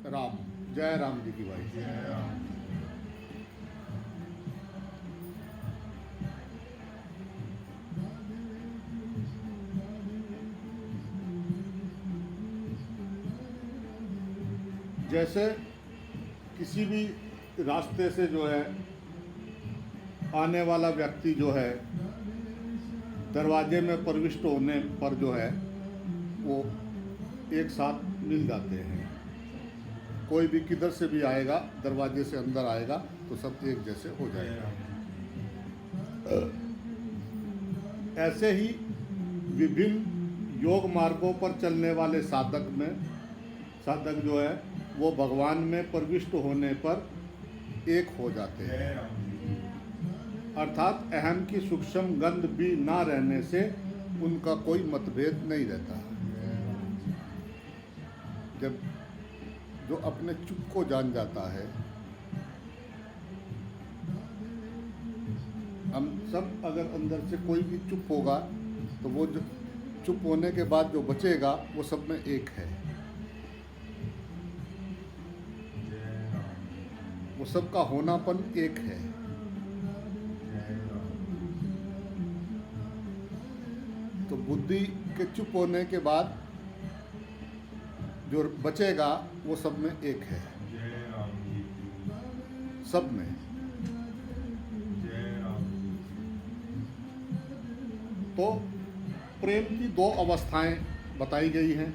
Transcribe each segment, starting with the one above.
राम। जय राम जी की भाई। जय राम। जैसे किसी भी रास्ते से जो है आने वाला व्यक्ति जो है दरवाजे में प्रविष्ट होने पर जो है वो एक साथ मिल जाते हैं। कोई भी किधर से भी आएगा दरवाजे से अंदर आएगा तो सब एक जैसे हो जय जाएगा। राम। ऐसे ही विभिन्न योग मार्गों पर चलने वाले साधक जो है वो भगवान में प्रविष्ट होने पर एक हो जाते हैं। जय राम जी। अर्थात अहम की सूक्ष्म गंध भी ना रहने से उनका कोई मतभेद नहीं रहता। जय राम जी। जब जो अपने चुप को जान जाता है, हम सब अगर अंदर से कोई भी चुप होगा तो वो जो चुप होने के बाद जो बचेगा वो सब में एक है। जय राम जी। वो सबका होनापन एक है। जय राम। तो बुद्धि के चुप होने के बाद जो बचेगा वो सब में एक है। जय राम जी। सब में। जय राम जी। तो प्रेम की दो अवस्थाएं बताई गई हैं।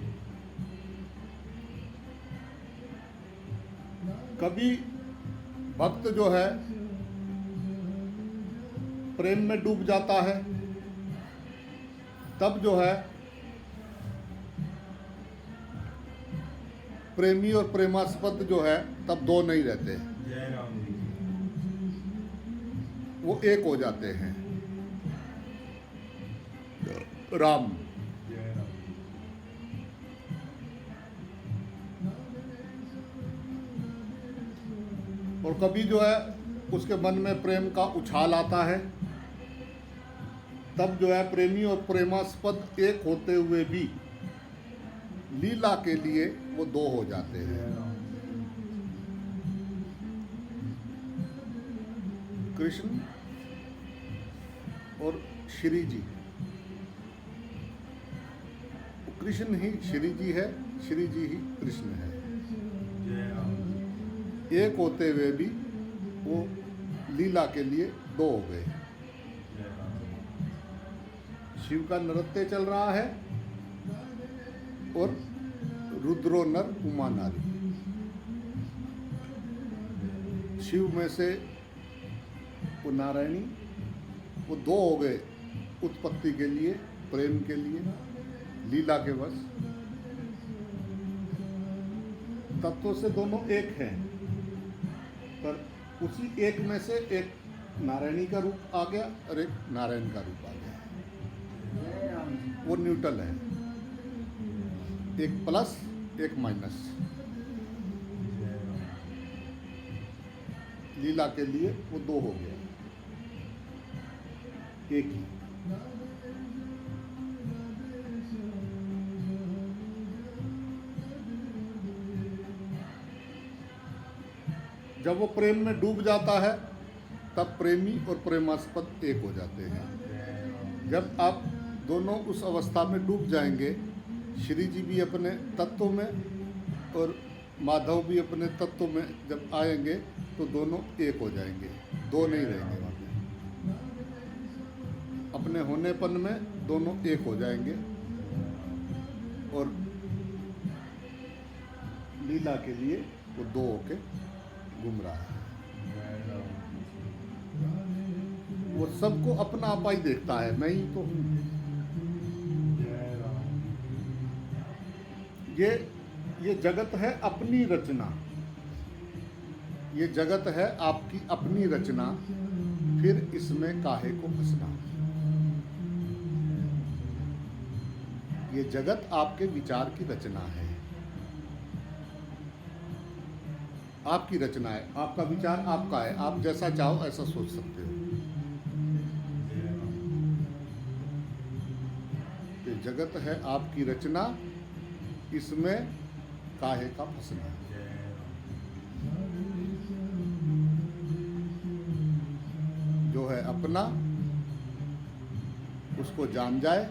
कभी भक्त जो है प्रेम में डूब जाता है, तब जो है प्रेमी और प्रेमास्पद जो है तब दो नहीं रहते, जय राम जी। वो एक हो जाते हैं। राम। जय राम जी। और कभी जो है उसके मन में प्रेम का उछाल आता है, तब जो है प्रेमी और प्रेमास्पद एक होते हुए भी लीला के लिए वो दो हो जाते हैं। जय राम कृष्ण और श्री जी। कृष्ण ही श्री जी है, श्री जी ही कृष्ण है। जय राम जी। एक होते हुए भी वो लीला के लिए दो हो गए। जय राम जी। शिव का नृत्य चल रहा है और रुद्रो नर उमा नारी। शिव में से वो नारायणी वो दो हो गए उत्पत्ति के लिए, प्रेम के लिए, लीला के वश। तत्व से दोनों एक हैं, पर उसी एक में से एक नारायणी का रूप आ गया और एक नारायण का रूप आ गया। जय राम जी। वो न्यूट्रल है, एक प्लस एक माइनस। जय राम। लीला के लिए वो दो हो गया, एक ही। जब वो प्रेम में डूब जाता है तब प्रेमी और प्रेमास्पद एक हो जाते हैं। जय राम। जब आप दोनों उस अवस्था में डूब जाएंगे, श्री जी भी अपने तत्व में और माधव भी अपने तत्व में जब आएंगे तो दोनों एक हो जाएंगे, दो नहीं रहेंगे वहाँ पे। अपने होनेपन में दोनों एक हो जाएंगे और लीला के लिए वो दो होके घूम रहा है। जय राम जी। वो सबको अपना आपा ही देखता है, मैं ही तो हूँ। जय राम। ये जगत है अपनी रचना, ये जगत है आपकी अपनी रचना, फिर इसमें काहे को हंसना। ये जगत आपके विचार की रचना है, आपकी रचना है, आपका विचार आपका है, आप जैसा चाहो ऐसा सोच सकते हो। जय राम। ये जगत है आपकी रचना, इसमें काहे का फंसना। जय जो है अपना, उसको जान जाए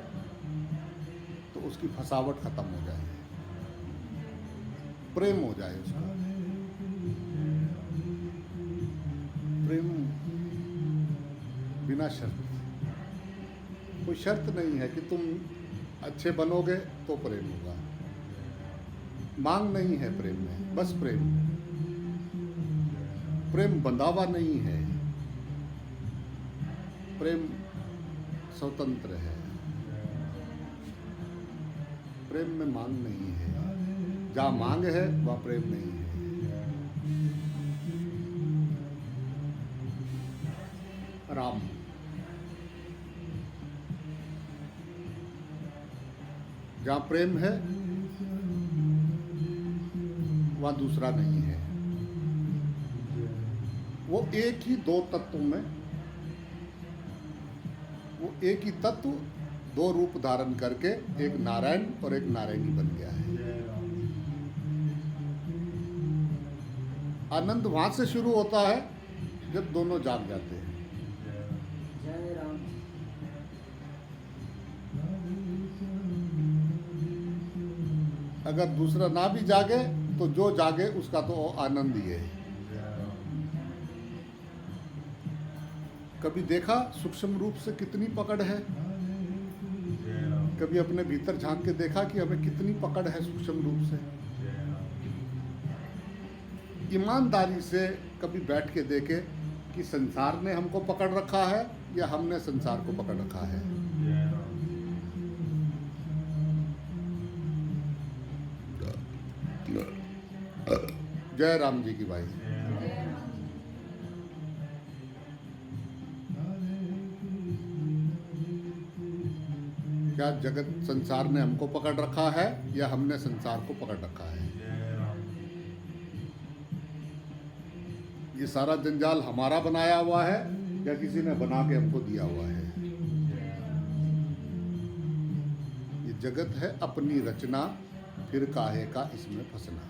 तो उसकी फसावट खत्म हो जाए, प्रेम हो जाए उसका। प्रेम बिना शर्त, कोई शर्त नहीं है कि तुम अच्छे बनोगे तो प्रेम होगा। मांग नहीं है प्रेम में, बस प्रेम। प्रेम बंधावा नहीं है, प्रेम स्वतंत्र है। प्रेम में मांग नहीं है, जहाँ मांग है वहाँ प्रेम नहीं है। राम, जहाँ प्रेम है वहाँ दूसरा नहीं है। वो एक ही दो तत्व में, वो एक ही तत्व दो रूप धारण करके एक नारायण और एक नारायणी बन गया है। आनंद वहां से शुरू होता है जब दोनों जाग जाते हैं। जय राम। अगर दूसरा ना भी जागे तो जो जागे उसका तो आनंद ही है। कभी देखा सूक्ष्म रूप से कितनी पकड़ है? कभी अपने भीतर झांक के देखा कि हमें कितनी पकड़ है सूक्ष्म रूप से? ईमानदारी से कभी बैठ के देखे कि संसार ने हमको पकड़ रखा है या हमने संसार को पकड़ रखा है। जय राम जी की भाई। क्या जगत संसार ने हमको पकड़ रखा है या हमने संसार को पकड़ रखा है? ये सारा जंजाल हमारा बनाया हुआ है या किसी ने बना के हमको दिया हुआ है? ये जगत है अपनी रचना, फिर काहे का इसमें फंसना।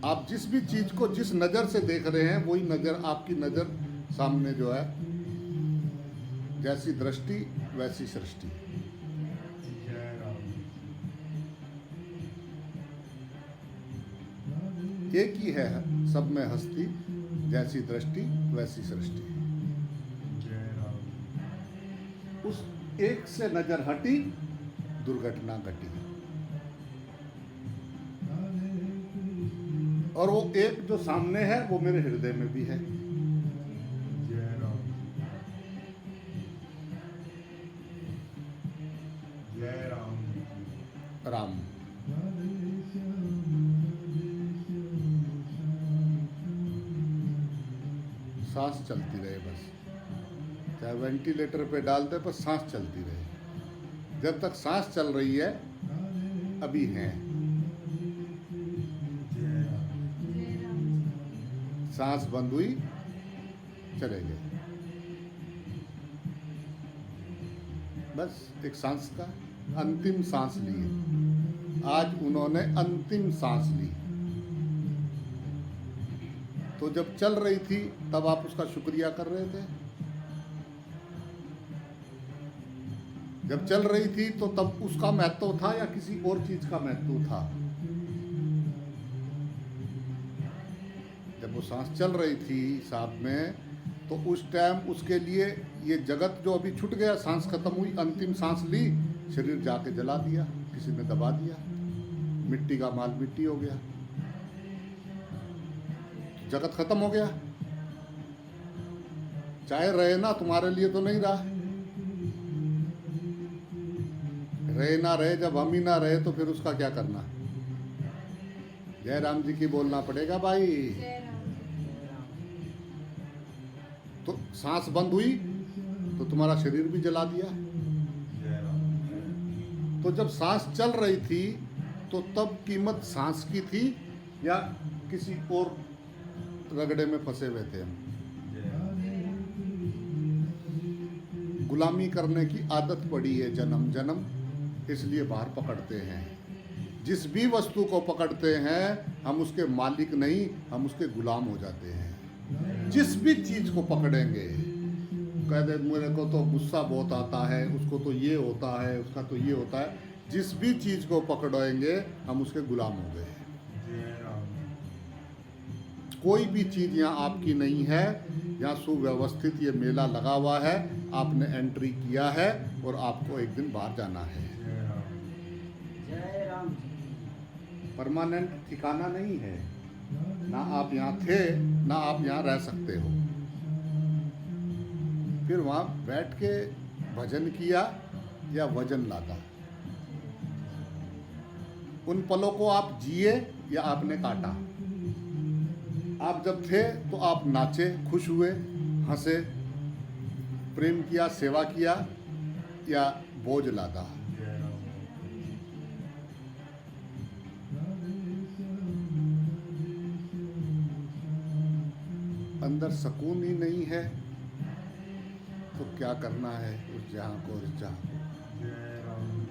आप जिस भी चीज को जिस नजर से देख रहे हैं वही नजर आपकी नजर सामने जो है, जैसी दृष्टि वैसी सृष्टि। एक ही है सब में हस्ती, जैसी दृष्टि वैसी सृष्टि। उस एक से नजर हटी, दुर्घटना घटी। और वो एक जो सामने है वो मेरे हृदय में भी है। राम, सांस चलती रहे बस, चाहे वेंटिलेटर पे डाल दे, बस सांस चलती रहे। जब तक सांस चल रही है अभी है। सांस बंद हुई, चले गए। बस एक सांस का अंतिम सांस ली है। आज उन्होंने अंतिम सांस ली। तो जब चल रही थी तब आप उसका शुक्रिया कर रहे थे। जब चल रही थी तो तब उसका महत्व था या किसी और चीज का महत्व था? जब वो सांस चल रही थी साथ में, तो उस टाइम उसके लिए ये जगत जो अभी छूट गया, सांस खत्म हुई, अंतिम सांस ली, शरीर जाके जला दिया, किसी ने दबा दिया, मिट्टी का माल मिट्टी हो गया, जगत खत्म हो गया। चाहे रहे ना, तुम्हारे लिए तो नहीं रहा। रहे ना रहे, जब हम ही ना रहे तो फिर उसका क्या करना? जय राम जी की बोलना पड़ेगा भाई। तो सांस बंद हुई तो तुम्हारा शरीर भी जला दिया। तो जब सांस चल रही थी तो तब कीमत सांस की थी या किसी और रगड़े में फंसे हुए थे हम? गुलामी करने की आदत पड़ी है जन्म जन्म, इसलिए बाहर पकड़ते हैं। जिस भी वस्तु को पकड़ते हैं हम उसके मालिक नहीं, हम उसके गुलाम हो जाते हैं। जिस भी चीज़ को पकड़ेंगे, कह दे मेरे को तो गुस्सा बहुत आता है, उसको तो ये होता है, उसका तो ये होता है, जिस भी चीज़ को पकड़ेंगे हम उसके गुलाम हो गए। जय राम कोई भी चीज़ यहाँ आपकी नहीं है। यहाँ सुव्यवस्थित ये मेला लगा हुआ है, आपने एंट्री किया है और आपको एक दिन बाहर जाना है। जय राम जय राम परमानेंट ठिकाना नहीं है। ना आप यहाँ थे, ना आप यहाँ रह सकते हो। फिर वहाँ बैठ के भजन किया या वजन लादा, उन पलों को आप जिए या आपने काटा। आप जब थे तो आप नाचे, खुश हुए, हंसे, प्रेम किया, सेवा किया या बोझ लादा। जय राम अंदर सुकून ही नहीं है तो क्या करना है उस जहाँ को, उस जहाँ को। जय राम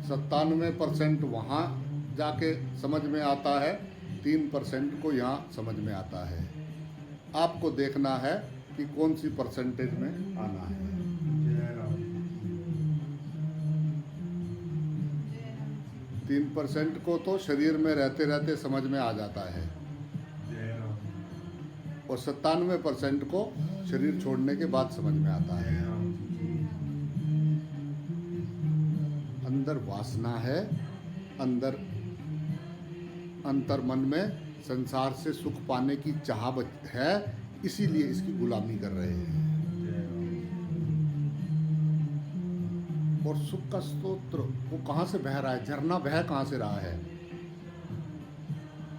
97% वहाँ जाके समझ में आता है, 3% को यहाँ समझ में आता है। आपको देखना है कि कौन सी परसेंटेज में आना है। जय राम 3% को तो शरीर में रहते रहते समझ में आ जाता है जय राम और 97% को शरीर छोड़ने के बाद समझ में आता है। जय राम अंदर वासना है, अंदर अंतर मन में संसार से सुख पाने की चाह है, इसीलिए इसकी गुलामी कर रहे हैं। जय राम और सुख का स्तोत्र वो कहाँ से बह रहा है, झरना बह कहाँ से रहा है,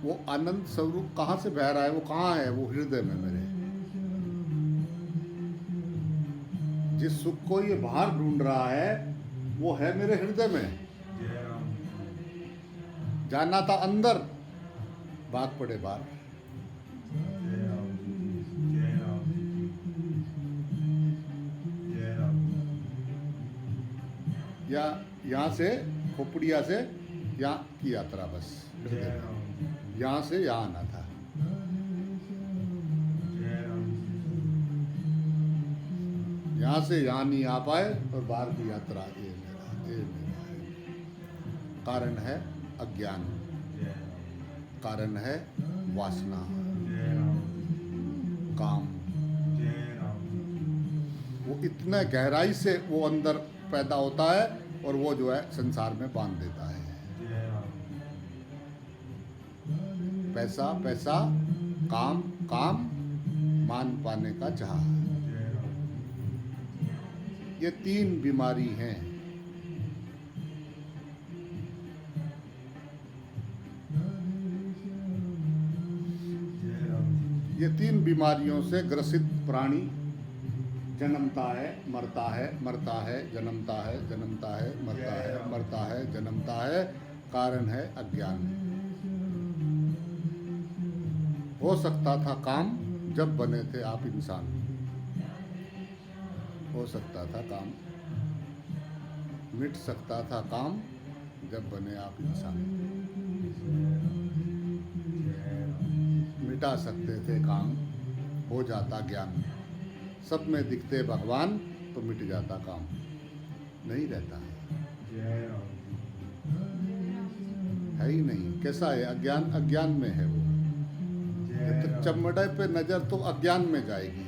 वो आनंद स्वरूप कहाँ से बह रहा है, वो कहाँ है, वो हृदय में मेरे। जिस सुख को ये बाहर ढूंढ रहा है वो है मेरे हृदय में। जय राम जाना था अंदर, भाग पड़े बाहर। जय राम जय राम जय राम या यहाँ से खोपड़िया से यहाँ की यात्रा बस हृदय जय में। राम यहाँ से यहाँ आना था। जय राम यहाँ से यहाँ नहीं आ पाए और बाहर की यात्रा ये मेरा है। कारण है अज्ञान, जय राम कारण है वासना, जय राम काम। जय राम वो इतने गहराई से वो अंदर पैदा होता है और वो जो है संसार में बांध देता है। जय राम पैसा पैसा, काम काम, मान पाने का चाह, जय राम ये 3 बीमारी हैं। जय राम ये 3 बीमारियों से ग्रसित प्राणी जन्मता है, मरता है, मरता है, जन्मता है, जन्मता है, मरता है, मरता है, जन्मता है। कारण है अज्ञान। हो सकता था काम जब बने थे आप इंसान, हो सकता था काम, मिट सकता था काम जब बने आप इंसान। मिटा सकते थे काम, हो जाता ज्ञान। सब में दिखते भगवान तो मिट जाता काम, नहीं रहता है, जय राम है ही नहीं। कैसा है अज्ञान, अज्ञान में है वो। जय तो राम चमड़े पे नजर तो अज्ञान में जाएगी,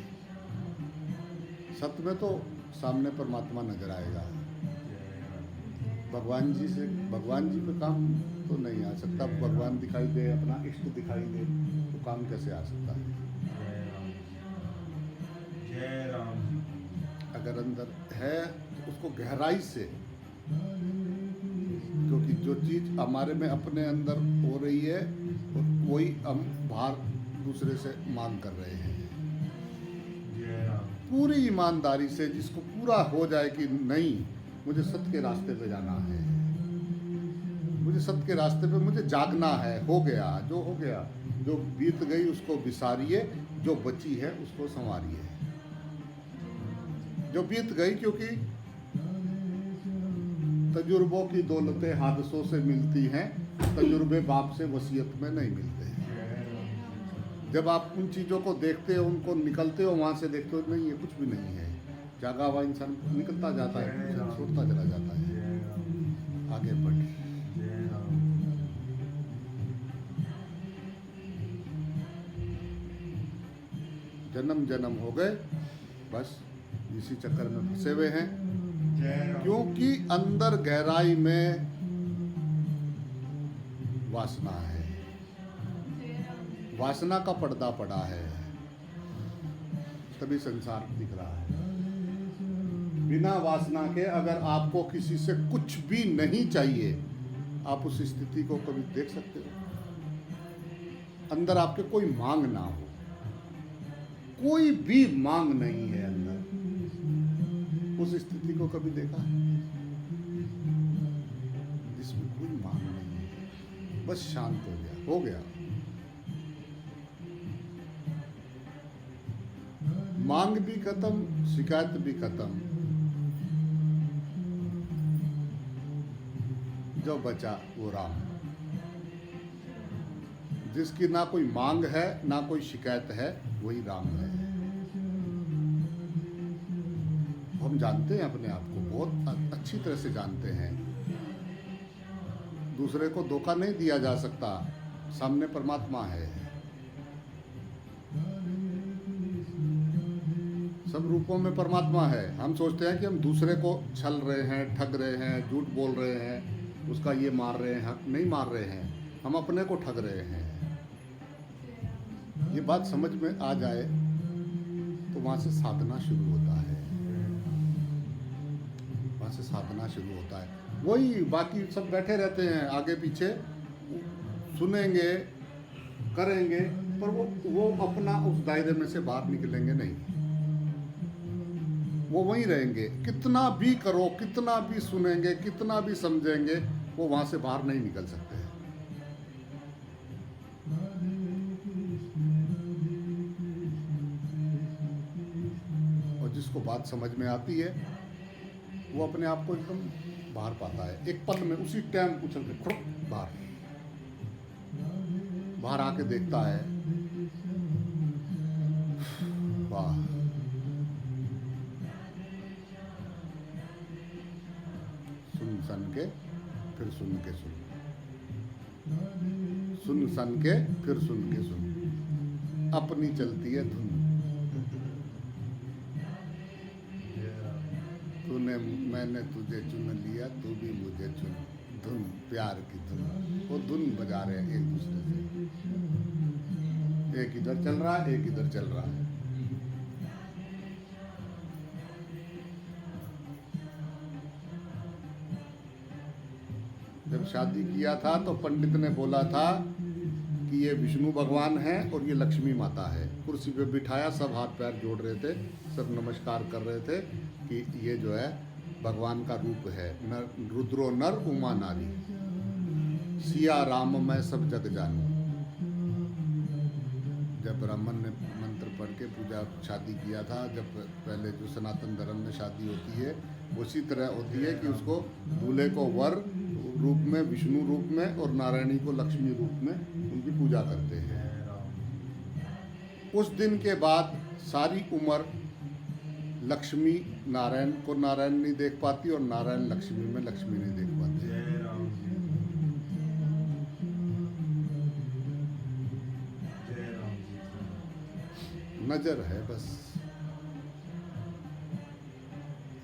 सत्य में तो सामने परमात्मा नजर आएगा। जय राम भगवान जी से, भगवान जी पे काम तो नहीं आ सकता। भगवान दिखाई दे, अपना इष्ट दिखाई दे तो काम कैसे आ सकता है। जय राम जय राम अगर अंदर है तो उसको गहराई से, क्योंकि जो चीज़ हमारे में अपने अंदर हो रही है वही हम बाहर दूसरे से मांग कर रहे हैं। जय राम पूरी ईमानदारी से जिसको पूरा हो जाए कि नहीं, मुझे सत्य के रास्ते पे जाना है, मुझे सत्य के रास्ते पे मुझे जागना है। हो गया जो हो गया, जो बीत गई उसको विसारिए, जो बची है उसको संवारिए। जो बीत गई, क्योंकि तजुर्बों की दौलतें हादसों से मिलती हैं, तजुर्बे बाप से वसीयत में नहीं मिलते हैं। जय राम जब आप उन चीज़ों को देखते हो, उनको निकलते हो, वहाँ से देखते हो नहीं ये कुछ भी नहीं है, जागा हुआ इंसान निकलता जाता है, छोड़ता चला जाता है, जय राम आगे बढ़। जय राम जन्म जन्म हो गए, बस इसी चक्कर में फंसे हुए हैं, जय राम क्योंकि अंदर गहराई में वासना है, वासना का पर्दा पड़ा है, तभी संसार दिख रहा है। बिना वासना के अगर आपको किसी से कुछ भी नहीं चाहिए, आप उस स्थिति को कभी देख सकते हो? अंदर आपके कोई मांग ना हो, कोई भी मांग नहीं है अंदर, उस स्थिति को कभी देखा है? जिसमें कोई मांग नहीं है, बस शांत हो गया, हो गया। मांग भी खत्म, शिकायत भी खत्म, जो बचा वो राम। जिसकी ना कोई मांग है ना कोई शिकायत है, वही राम है। हम जानते हैं अपने आप को, बहुत अच्छी तरह से जानते हैं। दूसरे को धोखा नहीं दिया जा सकता, सामने परमात्मा है। सब रूपों में परमात्मा है। हम सोचते हैं कि हम दूसरे को छल रहे हैं, ठग रहे हैं, झूठ बोल रहे हैं, उसका ये मार रहे हैं, हक नहीं मार रहे हैं, हम अपने को ठग रहे हैं। ये बात समझ में आ जाए तो वहाँ से साधना शुरू होता है, वहाँ से साधना शुरू होता है। वही बाकी सब बैठे रहते हैं आगे पीछे, सुनेंगे, करेंगे, पर वो अपना उस दायरे में से बाहर निकलेंगे नहीं, वो वहीं रहेंगे। कितना भी करो, कितना भी सुनेंगे, कितना भी समझेंगे, वो वहाँ से बाहर नहीं निकल सकते। और जिसको बात समझ में आती है वो अपने आप को एकदम बाहर पाता है, एक पल में, उसी टाइम उछल के खुड़ बाहर आके देखता है, वाह, सुन सन के फिर सुन के सुन, सुन सन के फिर सुन के सुन, अपनी चलती है धुन। तूने मैंने तुझे चुन लिया, तू भी मुझे चुन, धुन प्यार की धुन। वो धुन बजा रहे हैं एक दूसरे से, एक इधर चल रहा है, एक इधर चल रहा है। जब शादी किया था तो पंडित ने बोला था कि ये विष्णु भगवान है और ये लक्ष्मी माता है। कुर्सी पे बिठाया, सब हाथ पैर जोड़ रहे थे, सब नमस्कार कर रहे थे कि ये जो है भगवान का रूप है। नर रुद्रो नर उमा नारी, सिया राम मैं सब जग जानू। जब ब्राह्मण ने मंत्र पढ़ के पूजा शादी किया था, जब पहले जो सनातन धर्म में शादी होती है उसी तरह होती है कि उसको दूल्हे को वर रूप में, विष्णु रूप में, और नारायणी को लक्ष्मी रूप में उनकी पूजा करते हैं। उस दिन के बाद सारी उम्र लक्ष्मी नारायण को नारायण नहीं देख पाती और नारायण लक्ष्मी में लक्ष्मी नहीं देख पाती। जय राम जी, जय राम जी। नजर है, बस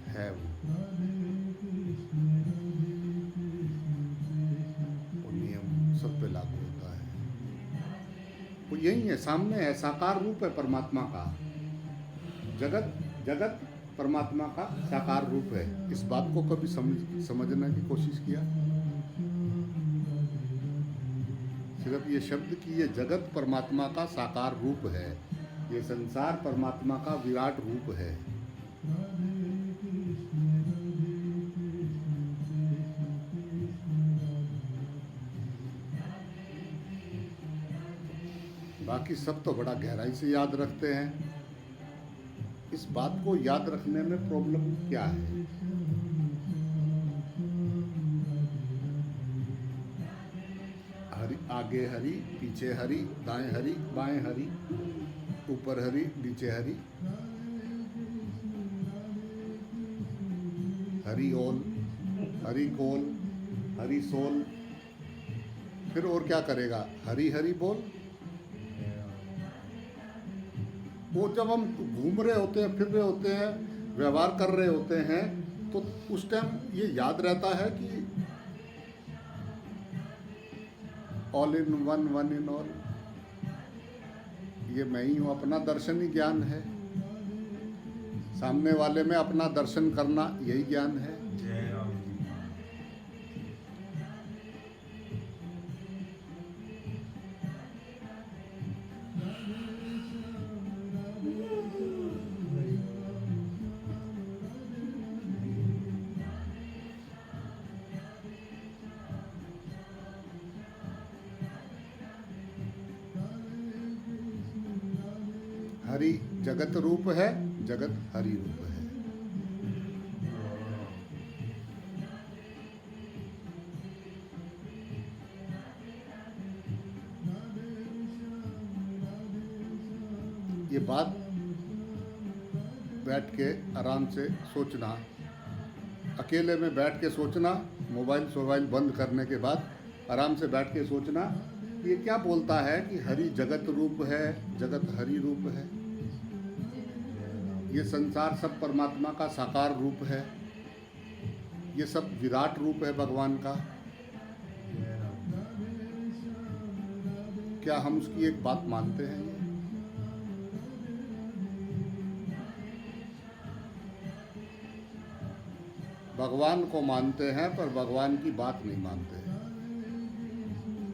है वो नियम सब पे लागू होता है। वो यही है, सामने है, साकार रूप है परमात्मा का। जगत जगत परमात्मा का साकार रूप है। इस बात को कभी समझने की कोशिश किया? सिर्फ ये शब्द कि ये जगत परमात्मा का साकार रूप है, ये संसार परमात्मा का विराट रूप है। बाकी सब तो बड़ा गहराई से याद रखते हैं। इस बात को याद रखने में प्रॉब्लम क्या है? हरि, आगे हरि, पीछे हरि, दाएं हरि, बाएं हरि, ऊपर हरि, नीचे हरि, हरि ओल, हरि कोल, हरि सोल, फिर और क्या करेगा? हरि हरि बोल। जय राम वो जब हम घूम रहे होते हैं, फिर रहे होते हैं, व्यवहार कर रहे होते हैं, तो उस टाइम ये याद रहता है कि all in one, one in all, ये मैं ही हूँ। अपना दर्शन ही ज्ञान है। सामने वाले में अपना दर्शन करना यही ज्ञान है। जय राम जी हरि जगत रूप है, जगत हरि रूप है। ये बात बैठ के आराम से सोचना, अकेले में बैठ के सोचना, मोबाइल बंद करने के बाद आराम से बैठ के सोचना, ये क्या बोलता है कि हरि जगत रूप है, जगत हरि रूप है। ये संसार सब परमात्मा का साकार रूप है, ये सब विराट रूप है भगवान का। जय राम क्या हम उसकी एक बात मानते हैं? भगवान को मानते हैं पर भगवान की बात नहीं मानते हैं।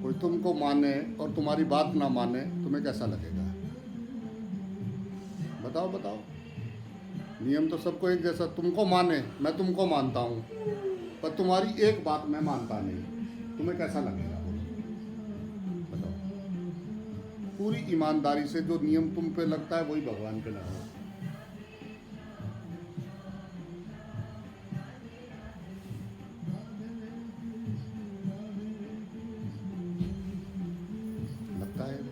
कोई तुमको माने और तुम्हारी बात ना माने, तुम्हें कैसा लगेगा? बताओ बताओ। नियम तो सबको एक जैसा, तुमको माने, मैं तुमको मानता हूँ, पर तुम्हारी एक बात मैं मानता नहीं, तुम्हें कैसा लगेगा? बोलो बताओ। पूरी ईमानदारी से जो नियम तुम पे लगता है वही भगवान पे लगा। लगता है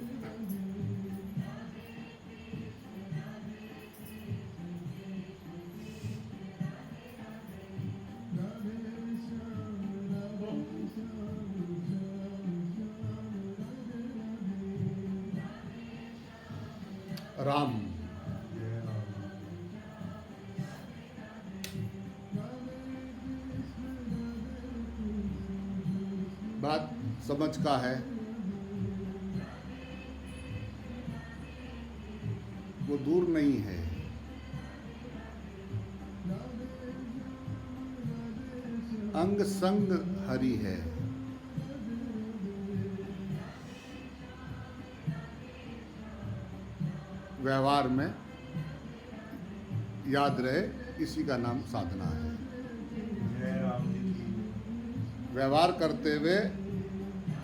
राम। जय राम बात समझ का है, वो दूर नहीं है। अंग संग हरि है। व्यवहार में याद रहे, इसी का नाम साधना है। जय राम जी की व्यवहार करते हुए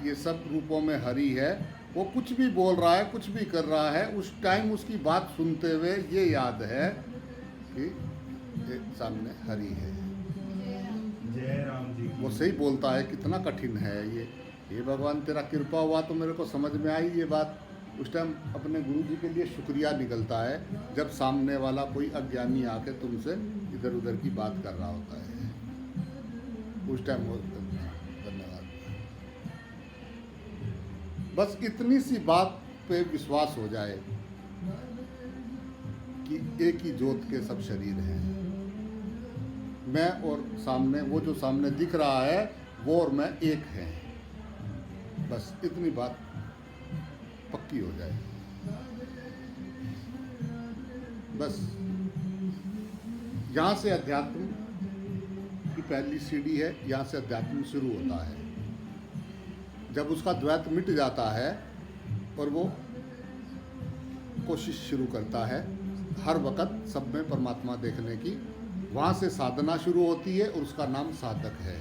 ये सब रूपों में हरि है। वो कुछ भी बोल रहा है, कुछ भी कर रहा है, उस टाइम उसकी बात सुनते हुए ये याद है कि ये सामने हरि है। जय राम जी की वो सही बोलता है, कितना कठिन है ये भगवान तेरा कृपा हुआ तो मेरे को समझ में आई ये बात। उस टाइम अपने गुरु जी के लिए शुक्रिया निकलता है जब सामने वाला कोई अज्ञानी आके तुमसे इधर उधर की बात कर रहा होता है। उस टाइम वो धन्यवाद। बस इतनी सी बात पे विश्वास हो जाए कि एक ही ज्योत के सब शरीर हैं। मैं और सामने, वो जो सामने दिख रहा है वो और मैं एक हैं। बस इतनी बात पक्की हो जाए। बस यहाँ से अध्यात्म की पहली सीढ़ी है, यहाँ से अध्यात्म शुरू होता है। जब उसका द्वैत मिट जाता है और वो कोशिश शुरू करता है हर वक्त सब में परमात्मा देखने की, वहाँ से साधना शुरू होती है और उसका नाम साधक है।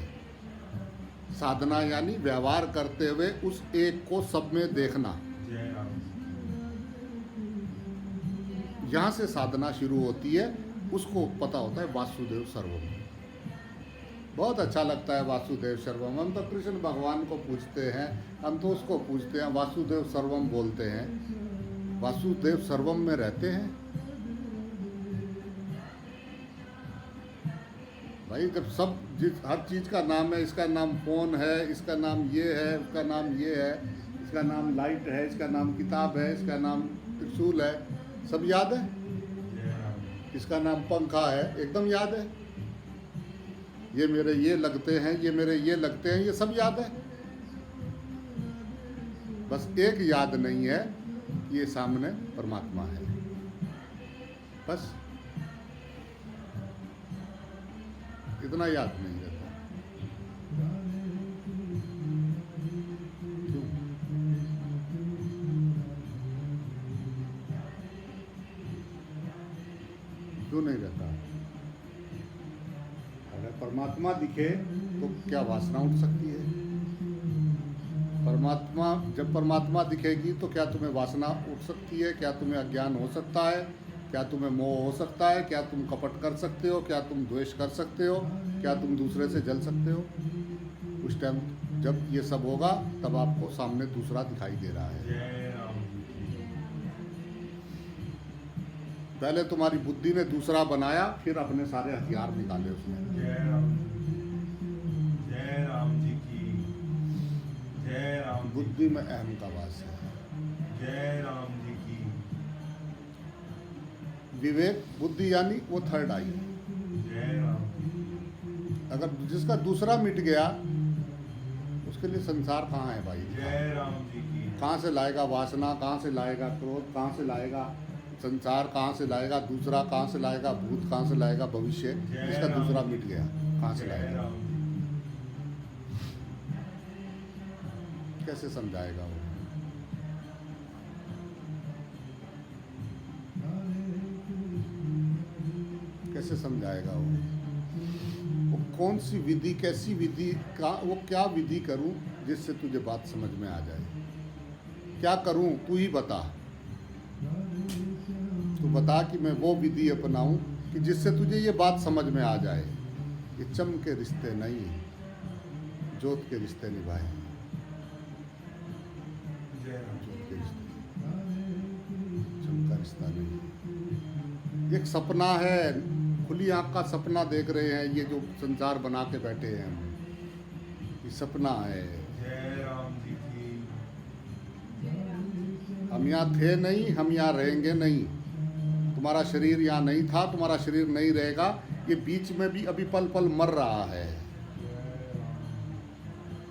साधना यानी व्यवहार करते हुए उस एक को सब में देखना। जय राम यहाँ से साधना शुरू होती है, उसको पता होता है वासुदेव सर्वम। बहुत अच्छा लगता है वासुदेव सर्वम। हम तो कृष्ण भगवान को पूछते हैं, हम तो उसको पूछते हैं, वासुदेव सर्वम बोलते हैं। वासुदेव सर्वम में रहते हैं भाई। जब सब हर चीज़ का नाम है, इसका नाम फ़ोन है, इसका नाम ये है, उसका नाम ये है, इसका नाम लाइट है, इसका नाम किताब है, इसका नाम त्रिशूल है, सब याद है। जय राम इसका नाम पंखा है, एकदम याद है। ये मेरे ये लगते हैं, ये मेरे ये लगते हैं, ये सब याद है। बस एक याद नहीं है कि ये सामने परमात्मा है, बस इतना याद नहीं रहता। क्यों? क्यों नहीं रहता? अगर परमात्मा दिखे तो क्या वासना उठ सकती है? जब परमात्मा दिखेगी तो क्या तुम्हें वासना उठ सकती है? क्या तुम्हें अज्ञान हो सकता है? क्या तुम्हें मोह हो सकता है? क्या तुम कपट कर सकते हो? क्या तुम द्वेष कर सकते हो? क्या तुम दूसरे से जल सकते हो? उस टाइम जब ये सब होगा तब आपको सामने दूसरा दिखाई दे रहा है। जय राम जी पहले तुम्हारी बुद्धि ने दूसरा बनाया, फिर अपने सारे हथियार निकाले उसमें। जय राम जी की जय राम जी बुद्धि में अहम का वास है। जय राम जी की विवेक बुद्धि यानी वो थर्ड आई। जय राम जी अगर जिसका दूसरा मिट गया उसके लिए संसार कहाँ है भाई? जय राम जी की कहाँ से लाएगा वासना? कहाँ से लाएगा क्रोध? कहाँ से लाएगा संसार? कहाँ से लाएगा दूसरा? कहाँ से लाएगा भूत? कहाँ से लाएगा भविष्य? जिसका दूसरा मिट गया कहाँ से जय लाएगा? राम कैसे समझाएगा वो? कैसे समझाएगा वो कौन सी विधि, कैसी विधि का, वो क्या विधि करूं जिससे तुझे बात समझ में आ जाए? क्या करूं तू ही बता। तू बता कि मैं वो विधि अपनाऊं कि जिससे तुझे ये बात समझ में आ जाए। ये चम के रिश्ते नहीं, जोत के रिश्ते निभाए। जय राम जोत के रिश्ते, चम का रिश्ता नहीं। एक सपना है, खुली आंख का सपना देख रहे हैं। ये जो संसार बना के बैठे हैं हम, ये सपना है। जय राम जी की हम यहाँ थे नहीं, हम यहाँ रहेंगे नहीं। तुम्हारा शरीर यहाँ नहीं था, तुम्हारा शरीर नहीं रहेगा। ये बीच में भी अभी पल पल मर रहा है।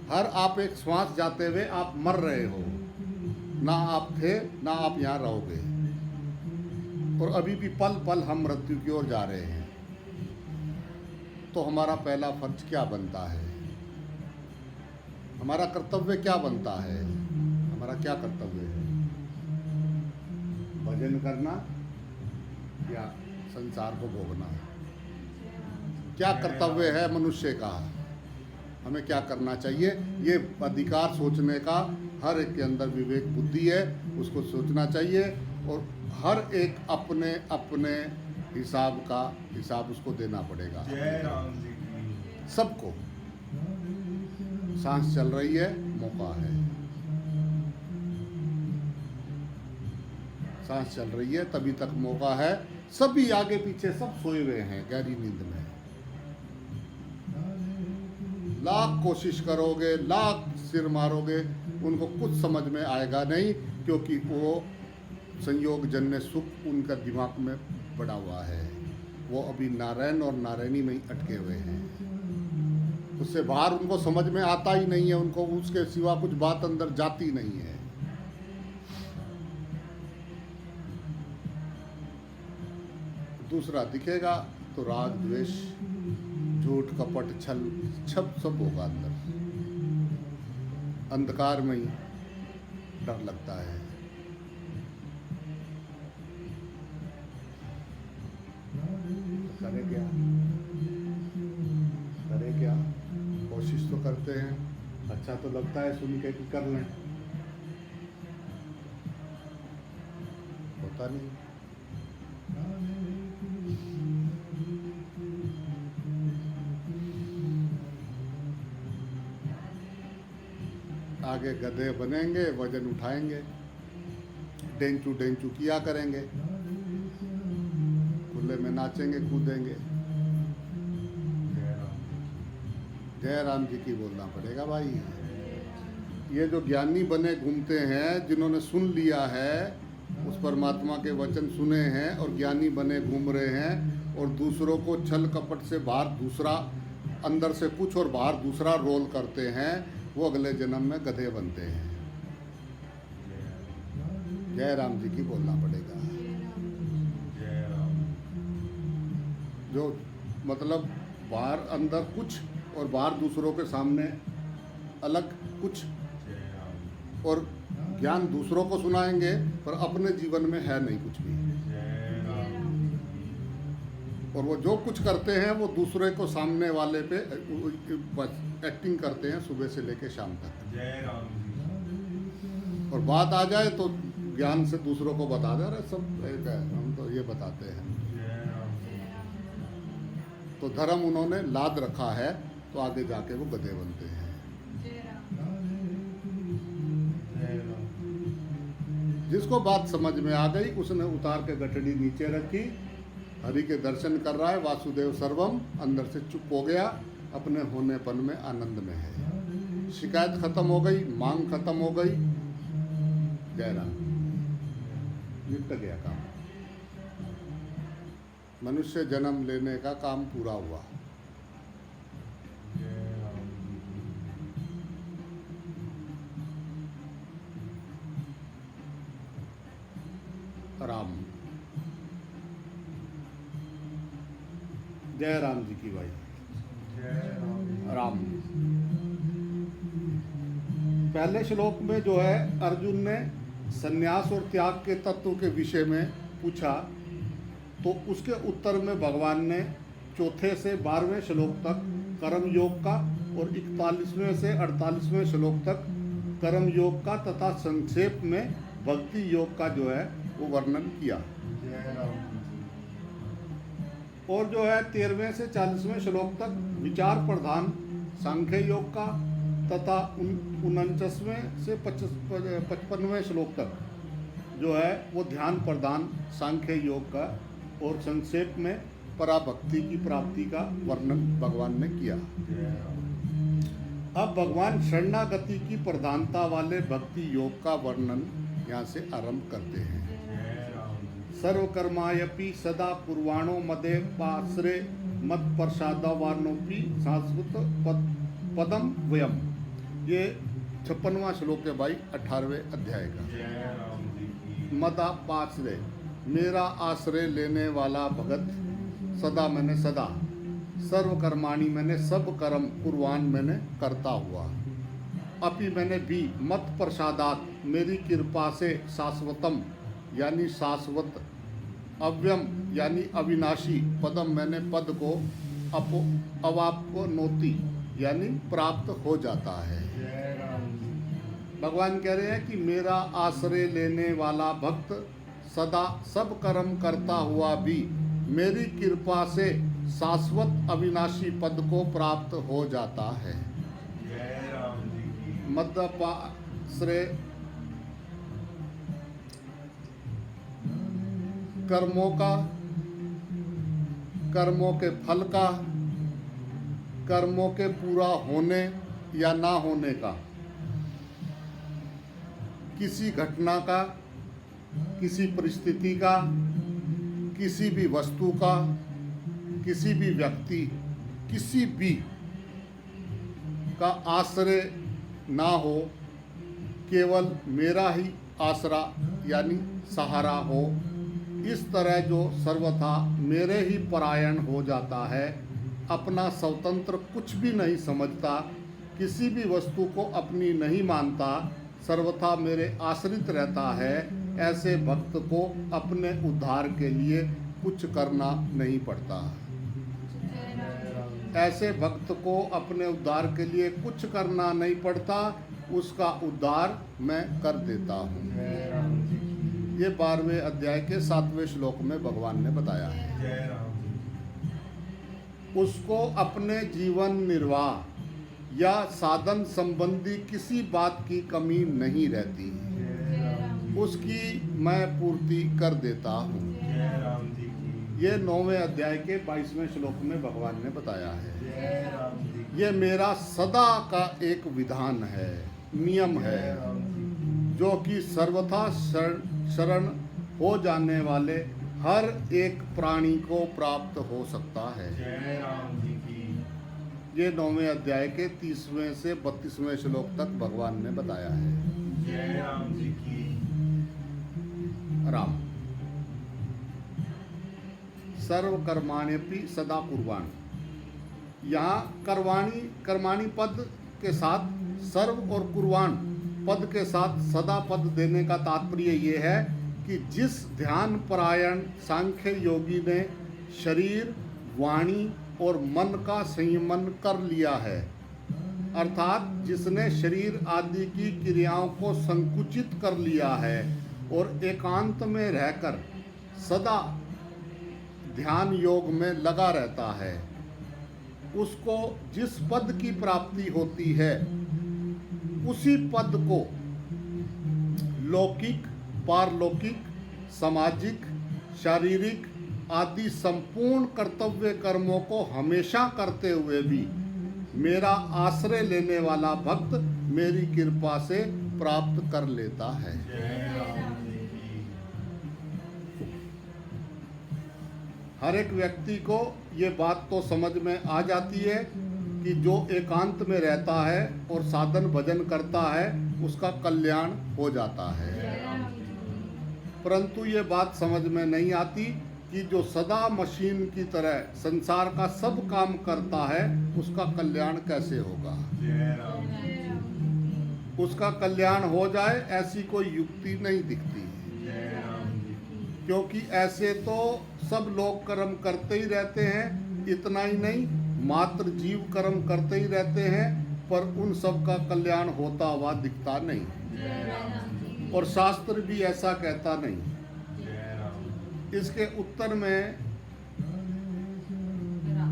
हर आप एक श्वास जाते हुए आप मर रहे हो। ना आप थे, ना आप यहाँ रहोगे। और अभी भी पल पल हम मृत्यु की ओर जा रहे हैं। तो हमारा पहला फर्ज क्या बनता है? हमारा कर्तव्य क्या बनता है? हमारा क्या कर्तव्य है? भजन करना या संसार को भोगना? क्या कर्तव्य है मनुष्य का? हमें क्या करना चाहिए? ये अधिकार सोचने का हर एक के अंदर विवेक बुद्धि है, उसको सोचना चाहिए। और हर एक अपने अपने हिसाब उसको देना पड़ेगा। जय राम जी की सबको। सांस चल रही है, मौका है। सांस चल रही है तभी तक मौका है। सभी आगे पीछे सब सोए हुए हैं गहरी नींद में। लाख कोशिश करोगे, लाख सिर मारोगे, उनको कुछ समझ में आएगा नहीं, क्योंकि वो संयोग जन्य सुख उनका दिमाग में पड़ा हुआ है। वो अभी नारायण और नारायणी में ही अटके हुए हैं। उससे बाहर उनको समझ में आता ही नहीं है। उनको उसके सिवा कुछ बात अंदर जाती नहीं है। दूसरा दिखेगा तो राग द्वेष झूठ कपट छल सब होगा अंदर। अंधकार में ही डर लगता है। करे क्या? कोशिश तो करते हैं। अच्छा तो लगता है सुन के कि कर लें, होता नहीं। आगे गधे बनेंगे, वजन उठाएंगे, डेंचू डेंचू किया करेंगे, खुले में नाचेंगे कूदेंगे। जय राम जी की बोलना पड़ेगा भाई। ये जो ज्ञानी बने घूमते हैं, जिन्होंने सुन लिया है, उस परमात्मा के वचन सुने हैं और ज्ञानी बने घूम रहे हैं और दूसरों को छल कपट से बाहर दूसरा, अंदर से कुछ और बाहर दूसरा रोल करते हैं, वो अगले जन्म में गधे बनते हैं। जय राम जी की बोलना पड़ेगा। जय राम। जो मतलब बाहर अंदर कुछ और बाहर दूसरों के सामने अलग कुछ, जय राम। और ज्ञान दूसरों को सुनाएंगे पर अपने जीवन में है नहीं कुछ भी। जय राम। और वो जो कुछ करते हैं वो दूसरे को सामने वाले पे एक्टिंग करते हैं सुबह से लेकर शाम तक। जय राम जी। और बात आ जाए तो ज्ञान से दूसरों को बता दे, अरे सब एक है, हम तो ये बताते हैं। जय राम। तो धर्म उन्होंने लाद रखा है, तो आगे जाके वो गधे बनते हैं। जय राम। जिसको बात समझ में आ गई उसने उतार के गठड़ी नीचे रखी, हरि के दर्शन कर रहा है, वासुदेव सर्वम, अंदर से चुप हो गया, अपने होनेपन में आनंद में है। शिकायत खत्म हो गई, मांग खत्म हो गई। जय राम। निपट गया काम, मनुष्य जन्म लेने का काम पूरा हुआ। जय राम। राम। जय राम जी की भाई। जय राम। राम। पहले श्लोक में जो है अर्जुन ने संन्यास और त्याग के तत्व के विषय में पूछा, तो उसके उत्तर में भगवान ने चौथे से 12वें श्लोक तक कर्म योग का और 41वें से 48वें श्लोक तक कर्म योग का तथा संक्षेप में भक्ति योग का जो है वो वर्णन किया। जय राम। और जो है 13वें से 40वें श्लोक तक विचार प्रधान सांख्य योग का तथा 49वें से 55वें श्लोक तक जो है वो ध्यान प्रधान सांख्य योग का और संक्षेप में पराभक्ति की प्राप्ति का वर्णन भगवान ने किया। जय राम। अब भगवान शरणागति की प्रधानता वाले भक्ति योग का वर्णन यहाँ से आरंभ करते हैं। जय राम। सर्वकर्मायपि सदा कुर्वाणो मदे पाश्रे मत प्रसादावानोपि शाश्वत पदम वयम। ये 56वां श्लोक है भाई 18वें अध्याय का। जय राम जी की। मदा पाश्रे, मेरा आश्रय लेने वाला भगत, सदा मैंने सदा, सर्वकर्माणी मैंने सब कर्म, कुर्बान मैंने करता हुआ, अपि मैंने भी, मत प्रसादात मेरी कृपा से, शाश्वतम यानी शाश्वत, अव्यम यानी अविनाशी, पदम मैंने पद को, अवापनोति यानी प्राप्त हो जाता है। जय राम जी। भगवान कह रहे हैं कि मेरा आश्रय लेने वाला भक्त सदा सब कर्म करता हुआ भी मेरी कृपा से शाश्वत अविनाशी पद को प्राप्त हो जाता है। जय राम जी की। मध्यपाश्रय कर्मों का, कर्मों के फल का, कर्मों के पूरा होने या ना होने का, किसी घटना का, किसी परिस्थिति का, किसी भी वस्तु का, किसी भी व्यक्ति, किसी भी का आश्रय ना हो, केवल मेरा ही आसरा यानी सहारा हो, इस तरह जो सर्वथा मेरे ही परायण हो जाता है, अपना स्वतंत्र कुछ भी नहीं समझता, किसी भी वस्तु को अपनी नहीं मानता, सर्वथा मेरे आश्रित रहता है, ऐसे भक्त को अपने उद्धार के लिए कुछ करना नहीं पड़ता। ऐसे भक्त को अपने उद्धार के लिए कुछ करना नहीं पड़ता, उसका उद्धार मैं कर देता हूँ। जय राम जी की। ये 12वें अध्याय के 7वें श्लोक में भगवान ने बताया है। जय राम जी। उसको अपने जीवन निर्वाह या साधन संबंधी किसी बात की कमी नहीं रहती, जय राम जी उसकी मैं पूर्ति कर देता हूँ। जय राम जी की ये 9वें अध्याय के 22वें श्लोक में भगवान ने बताया है। जय राम जी की ये मेरा सदा का एक विधान है, नियम जय है, राम जी जो कि सर्वथा शरण हो जाने वाले हर एक प्राणी को प्राप्त हो सकता है। जय राम जी की ये 9वें अध्याय के 30वें से 32वें श्लोक तक भगवान ने बताया है। जय राम जी की राम सर्व कर्माण्यपि सदा कुर्वाण। यहाँ कर्माणी पद के साथ सर्व और कुर्वाण पद के साथ सदा पद देने का तात्पर्य ये है कि जिस ध्यान परायण सांख्य योगी ने शरीर, वाणी और मन का संयमन कर लिया है, अर्थात जिसने शरीर आदि की क्रियाओं को संकुचित कर लिया है और एकांत में रहकर सदा ध्यान योग में लगा रहता है, उसको जिस पद की प्राप्ति होती है उसी पद को लौकिक, पारलौकिक, सामाजिक, शारीरिक आदि संपूर्ण कर्तव्य कर्मों को हमेशा करते हुए भी मेरा आश्रय लेने वाला भक्त मेरी कृपा से प्राप्त कर लेता है। जय राम जी की हर एक व्यक्ति को ये बात तो समझ में आ जाती है कि जो एकांत में रहता है और साधन भजन करता है उसका कल्याण हो जाता है, परंतु ये बात समझ में नहीं आती कि जो सदा मशीन की तरह संसार का सब काम करता है उसका कल्याण कैसे होगा। जय राम जी उसका कल्याण हो जाए ऐसी कोई युक्ति नहीं दिखती, जय राम जी की क्योंकि ऐसे तो सब लोग कर्म करते ही रहते हैं, इतना ही नहीं मात्र जीव कर्म करते ही रहते हैं, पर उन सब का कल्याण होता हुआ दिखता नहीं, जय राम जी और शास्त्र भी ऐसा कहता नहीं। जय राम इसके उत्तर में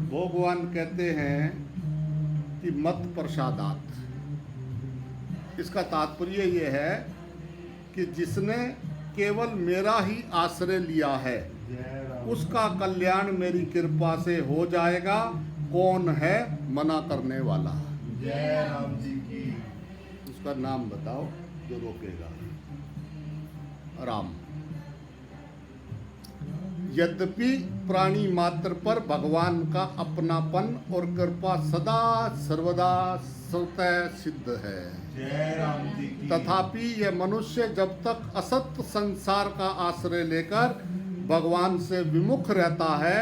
भगवान कहते हैं कि मत प्रसादात। इसका तात्पर्य ये है कि जिसने केवल मेरा ही आश्रय लिया है जय राम उसका कल्याण मेरी कृपा से हो जाएगा। कौन है मना करने वाला? जय राम जी की उसका नाम बताओ जो रोकेगा। राम। यद्यपि प्राणी मात्र पर भगवान का अपनापन और कृपा सदा सर्वदा स्वतः सिद्ध है, जय राम जी की तथापि यह मनुष्य जब तक असत संसार का आश्रय लेकर भगवान से विमुख रहता है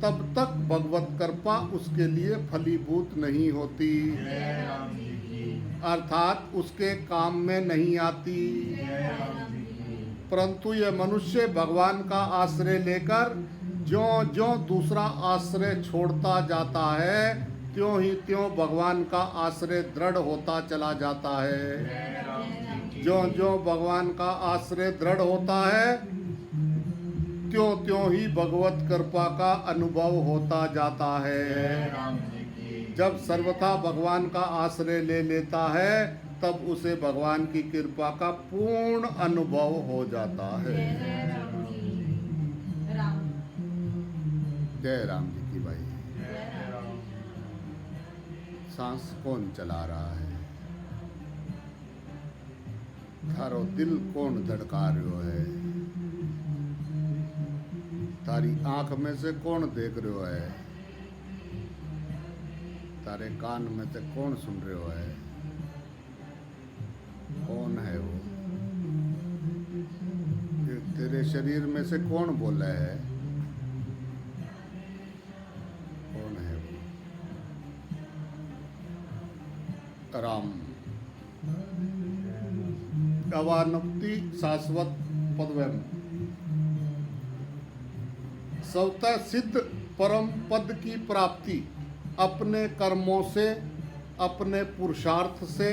तब तक भगवत कृपा उसके लिए फलीभूत नहीं होती, जय राम जी की अर्थात उसके काम में नहीं आती। जय राम जी की परंतु यह मनुष्य भगवान का आश्रय लेकर ज्यों ज्यों दूसरा आश्रय छोड़ता जाता है त्यों ही त्यों भगवान का आश्रय दृढ़ होता चला जाता है। जय राम जी की ज्यों ज्यों भगवान का आश्रय दृढ़ होता है त्यों त्यों ही भगवत कृपा का अनुभव होता जाता जय है। राम जी की जब सर्वथा भगवान का आश्रय ले लेता है तब उसे भगवान की कृपा का पूर्ण अनुभव हो जाता है। जय राम जी की भाई। जय राम सांस कौन चला रहा है? थारो दिल कौन धड़का रहो है? तारी आंख में से कौन देख रहो है? तारे कान में से कौन सुन रहो है? कौन है वो? तेरे शरीर में से कौन बोला है? कौन है वो? राम। अवानुक्ति शाश्वत पदवम। स्वतः सिद्ध परम पद की प्राप्ति अपने कर्मों से, अपने पुरुषार्थ से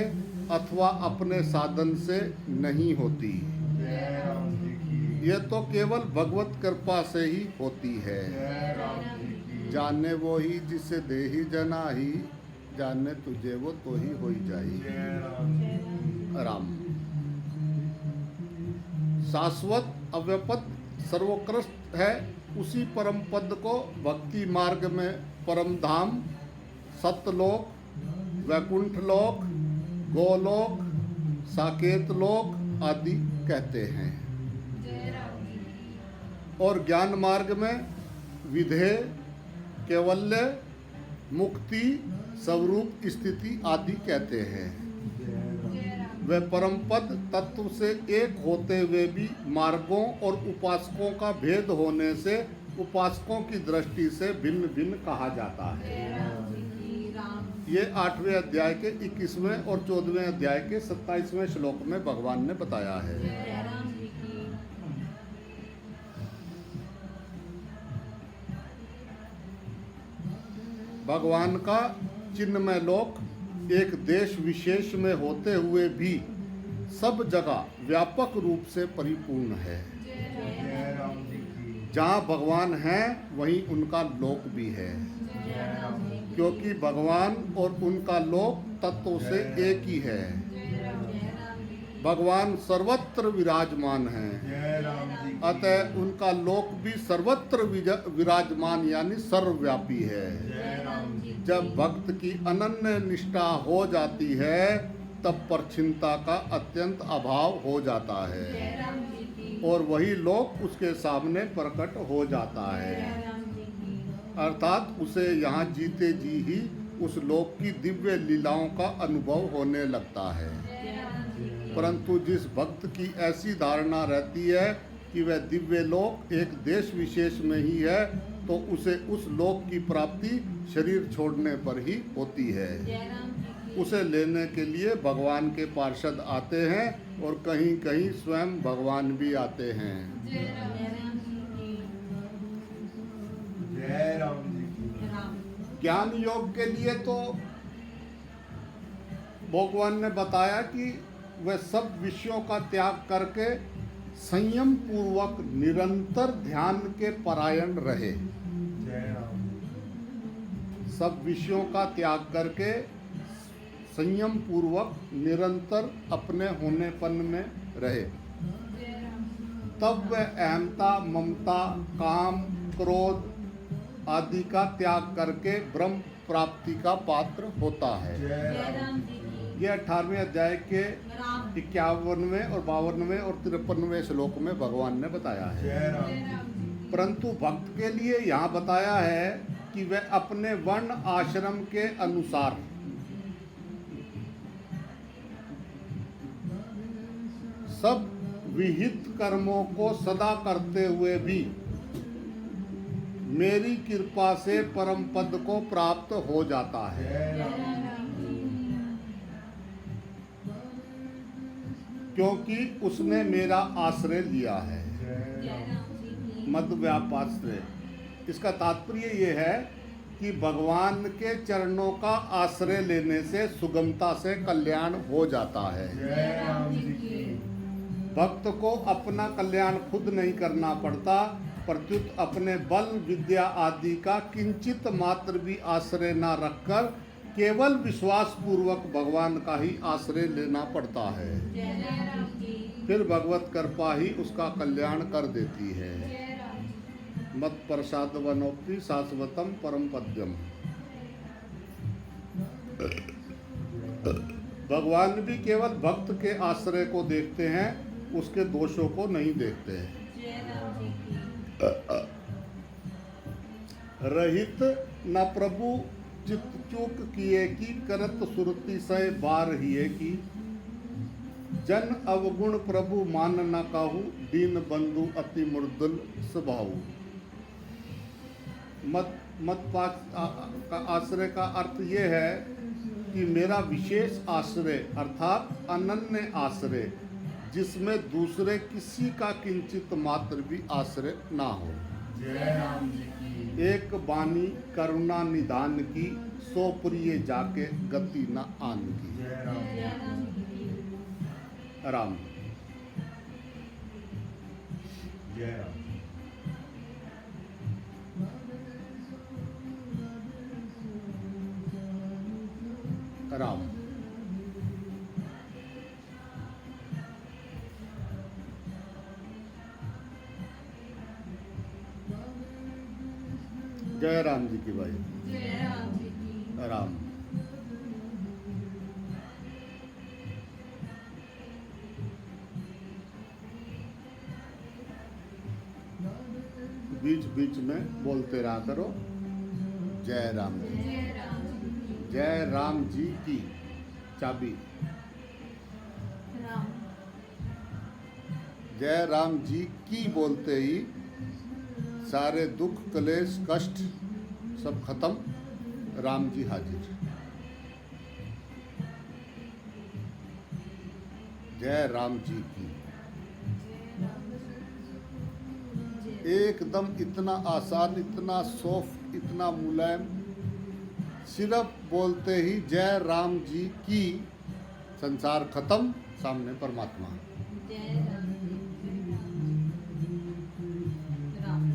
अथवा अपने साधन से नहीं होती। जय राम जी की यह तो केवल भगवत कृपा से ही होती है। जय राम जी की जाने वो ही जिसे देहि जनाही, जाने तुझे वो तो ही हो जाई। जय राम। राम। शाश्वत अव्यपत सर्वोत्कृष्ट है उसी परम पद को भक्ति मार्ग में परम धाम, सत्यलोक, वैकुंठ लोक, गोलोक, साकेत लोक आदि कहते हैं। और ज्ञान मार्ग में विधेय, कैवल्य, मुक्ति, स्वरूप स्थिति आदि कहते हैं। वे परम पद तत्व से एक होते हुए भी मार्गों और उपासकों का भेद होने से उपासकों की दृष्टि से भिन्न भिन्न कहा जाता है। ये 8वें अध्याय के 21वें और 14वें अध्याय के 27वें श्लोक में भगवान ने बताया है। भगवान का चिन्मय लोक एक देश विशेष में होते हुए भी सब जगह व्यापक रूप से परिपूर्ण है। जय राम जी की। जहाँ भगवान हैं वहीं उनका लोक भी है, जय राम जी की। क्योंकि भगवान और उनका लोक तत्व से एक ही है। भगवान सर्वत्र विराजमान हैं, जय राम जी की। अतः उनका लोक भी सर्वत्र विराजमान यानी सर्वव्यापी है। जय राम जी। जब भक्त की अनन्य निष्ठा हो जाती है तब परछिनता का अत्यंत अभाव हो जाता है और वही लोक उसके सामने प्रकट हो जाता है। अर्थात उसे यहाँ जीते जी ही उस लोक की दिव्य लीलाओं का अनुभव होने लगता है। परंतु जिस भक्त की ऐसी धारणा रहती है कि वह दिव्य लोक एक देश विशेष में ही है तो उसे उस लोक की प्राप्ति शरीर छोड़ने पर ही होती है। उसे लेने के लिए भगवान के पार्षद आते हैं और कहीं कहीं स्वयं भगवान भी आते हैं। जय राम जी की। ज्ञान योग के लिए तो भगवान ने बताया कि वह सब विषयों का त्याग करके संयम पूर्वक निरंतर ध्यान के परायण रहे। जय राम। सब विषयों का त्याग करके संयम पूर्वक निरंतर अपने होनेपन में रहे। तब वह अहमता, ममता, काम, क्रोध आदि का त्याग करके ब्रह्म प्राप्ति का पात्र होता है। जय राम। यह 18वें अध्याय के 51वें और 52वें और 53वें श्लोक में भगवान ने बताया है। जय राम। परंतु भक्त के लिए यहाँ बताया है कि वह अपने वर्ण आश्रम के अनुसार सब विहित कर्मों को सदा करते हुए भी मेरी कृपा से परम पद को प्राप्त हो जाता है। जय राम। क्योंकि उसने मेरा आश्रय लिया है, जय राम। मध्व्यापाश्रय। इसका तात्पर्य ये है कि भगवान के चरणों का आश्रय लेने से सुगमता से कल्याण हो जाता है। जय राम जी की। भक्त को अपना कल्याण खुद नहीं करना पड़ता, प्रत्युत अपने बल, विद्या आदि का किंचित मात्र भी आश्रय न रखकर केवल विश्वास पूर्वक भगवान का ही आश्रय लेना पड़ता है। फिर भगवत कृपा ही उसका कल्याण कर देती है। मत प्रसाद वनोपि शाश्वतम परम पद्यम। भगवान भी केवल भक्त के आश्रय को देखते हैं, उसके दोषों को नहीं देखते हैं। रहित न प्रभु चित चूक किए की करत सुरति सय बार हिए की। जन अवगुण प्रभु मान न काहू, दीन बंधु अति मुर्दुल स्वभाव। मत का आश्रय का अर्थ ये है कि मेरा विशेष आश्रय अर्थात अनन्य आश्रय जिसमें दूसरे किसी का किंचित मात्र भी आश्रय ना हो। जय राम जी की। एक बानी करुणा निदान की, सो प्रिय जाके गति न आन की। जय राम। राम। जय राम। राम। जय राम जी की भाई। जय राम जी की। राम। बीच बीच में बोलते रहा करो जय राम जी। जय राम जी की। जय राम जी की चाबी। राम। जय राम जी की बोलते ही सारे दुख क्लेश कष्ट सब खत्म, राम जी हाजिर। जय राम जी की। एकदम इतना आसान, इतना सॉफ्ट, इतना मुलायम, सिर्फ बोलते ही जय राम जी की, संसार खत्म, सामने परमात्मा। जय राम जी। राम।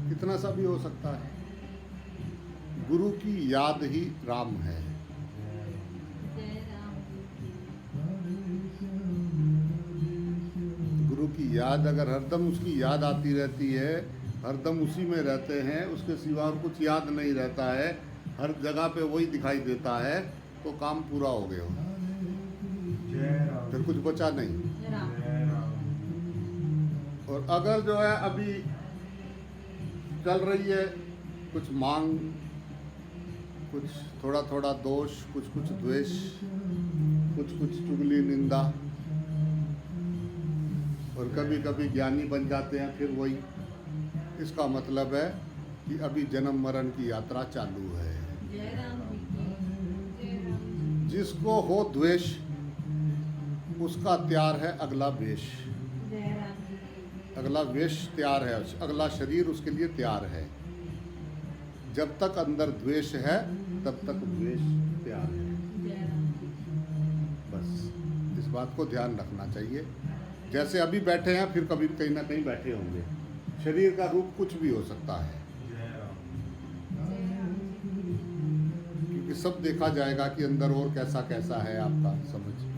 कितना सा भी हो सकता है। गुरु की याद ही राम है। जय राम गुरु की याद अगर हरदम उसकी याद आती रहती है, हरदम उसी में रहते हैं, उसके सिवा और कुछ याद नहीं रहता है, हर जगह पे वही दिखाई देता है, तो काम पूरा हो गया हो। जय राम। फिर कुछ बचा नहीं। राम। जय राम। और अगर जो है अभी चल रही है कुछ मांग, कुछ थोड़ा थोड़ा दोष, कुछ कुछ द्वेष, कुछ कुछ चुगली निंदा, और कभी कभी ज्ञानी बन जाते हैं फिर वही, इसका मतलब है कि अभी जन्म मरण की यात्रा चालू है। जय राम जी की। जय राम जी। जिसको हो द्वेष उसका तैयार है अगला वेश। जय राम जी की। अगला वेश तैयार है, अगला शरीर उसके लिए तैयार है। जब तक अंदर द्वेष है तब तक वेश तैयार है। जय राम जी की। बस इस बात को ध्यान रखना चाहिए। जैसे अभी बैठे हैं, फिर कभी कहीं ना कहीं बैठे होंगे। शरीर का रूप कुछ भी हो सकता है, जय राम। जय राम जी की। क्योंकि सब देखा जाएगा कि अंदर और कैसा कैसा है आपका समझ।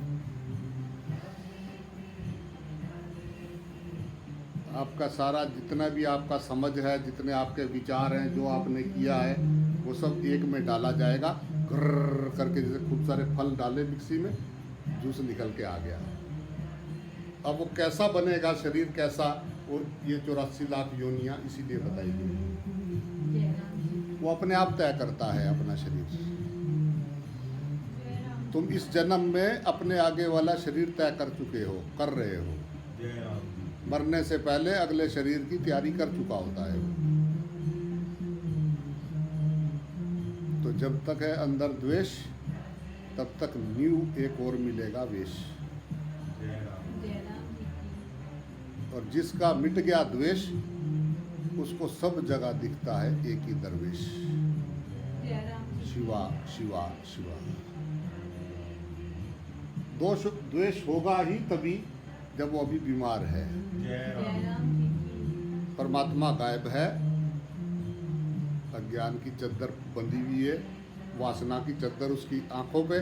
आपका सारा जितना भी आपका समझ है, जितने आपके विचार हैं, जो आपने किया है, वो सब एक में डाला जाएगा। ग्रर करके जैसे खूब सारे फल डाले मिक्सी में, जूस निकल के आ गया। अब वो कैसा बनेगा, शरीर कैसा, वो ये 84 लाख योनियां इसीलिए बताई गई। जय राम जी। वो अपने आप तय करता है अपना शरीर। जय राम। तुम इस जन्म में अपने आगे वाला शरीर तय कर चुके हो, कर रहे हो। जय राम। मरने से पहले अगले शरीर की तैयारी कर चुका होता है वो। तो जब तक है अंदर द्वेष, तब तक न्यू एक और मिलेगा वेश। जय राम। जय राम जी की। और जिसका मिट गया द्वेष, उसको सब जगह दिखता है एक ही दरवेश। जय राम जी। शिवा शिवा शिवा। दोष द्वेष होगा ही तभी जब वो अभी बीमार है। जय जय राम। राम जी की। परमात्मा गायब है, अज्ञान की चद्दर बंधी हुई है, वासना की चद्दर उसकी आंखों पे,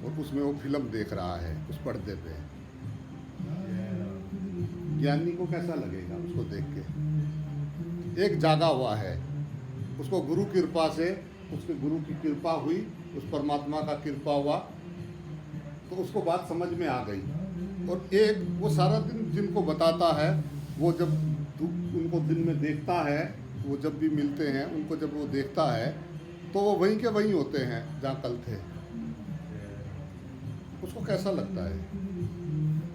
और उसमें वो फिल्म देख रहा है उस पर्दे पे। जय राम। ज्ञानी को कैसा लगेगा उसको देख के? एक जागा हुआ है, उसको गुरु कृपा से, उसके गुरु की कृपा हुई, उस परमात्मा का कृपा हुआ, तो उसको बात समझ में आ गई। और एक वो सारा दिन जिनको बताता है, वो जब उनको दिन में देखता है, वो जब भी मिलते हैं उनको जब वो देखता है, तो वो वहीं के वहीं होते हैं जहाँ कल थे। उसको कैसा लगता है?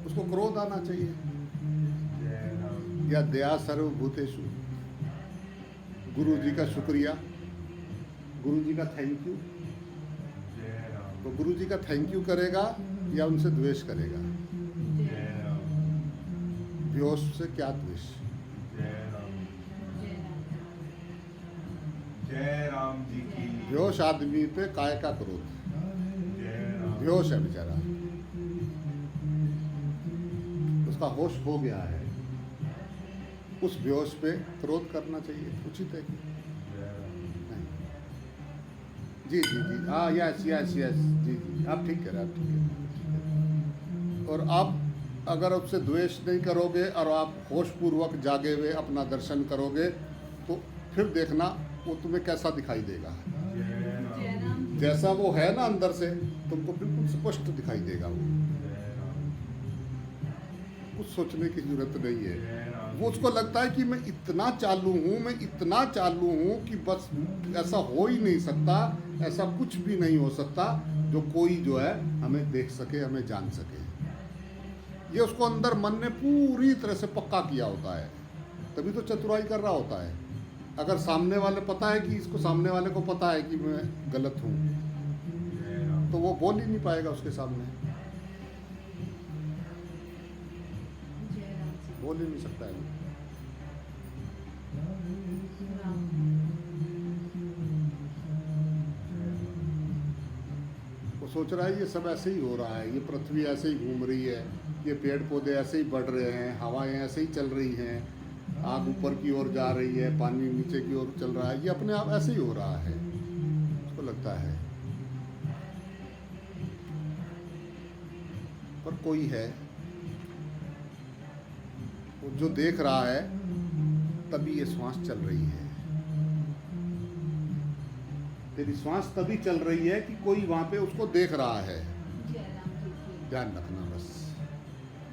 उसको क्रोध आना चाहिए जय राम। या दया सर्वभूतेषु। गुरु जी का शुक्रिया, गुरु जी का थैंक यू। जय राम। तो गुरु जी का थैंक यू करेगा या उनसे द्वेष करेगा? जय राम। बेहोश से क्या द्वेष? जय राम। जय राम। जय राम जी की। बेहोश आदमी पे काय का क्रोध? जय राम। बेहोश है बेचारा, उसका होश हो गया है, उस बेहोश पे क्रोध करना चाहिए? उचित है कि जय राम। नहीं? जी जी जी, हाँ, यस यस यस, जी जी, आप ठीक कह रहे हैं, आप ठीक कह रहे हैं। और आप अगर उससे द्वेष नहीं करोगे और आप होशपूर्वक जागे हुए अपना दर्शन करोगे तो फिर देखना वो तुम्हें कैसा दिखाई देगा। जय राम जी। जैसा वो है ना अंदर से, तुमको बिल्कुल स्पष्ट दिखाई देगा। वो कुछ सोचने की जरूरत नहीं है। वो उसको लगता है कि मैं इतना चालू हूँ, मैं इतना चालू हूँ कि बस ऐसा हो ही नहीं सकता, ऐसा कुछ भी नहीं हो सकता जो कोई जो है हमें देख सके, हमें जान सके। ये उसको अंदर मन ने पूरी तरह से पक्का किया होता है, तभी तो चतुराई कर रहा होता है। अगर सामने वाले पता है कि इसको, सामने वाले को पता है कि मैं गलत हूँ, तो वो बोल ही नहीं पाएगा उसके सामने, जय राम जी। बोल ही नहीं सकता है। राम। वो सोच रहा है ये सब ऐसे ही हो रहा है, ये पृथ्वी ऐसे ही घूम रही है, ये पेड़ पौधे ऐसे ही बढ़ रहे हैं, हवाएं ऐसे ही चल रही हैं, आग ऊपर की ओर जा रही है, पानी नीचे की ओर चल रहा है, ये अपने आप ऐसे ही हो रहा है, उसको लगता है। पर कोई है वो जो देख रहा है, तभी ये श्वास चल रही है। तेरी श्वास तभी चल रही है कि कोई वहां पे उसको देख रहा है। जय राम जी की। ध्यान रखना बस।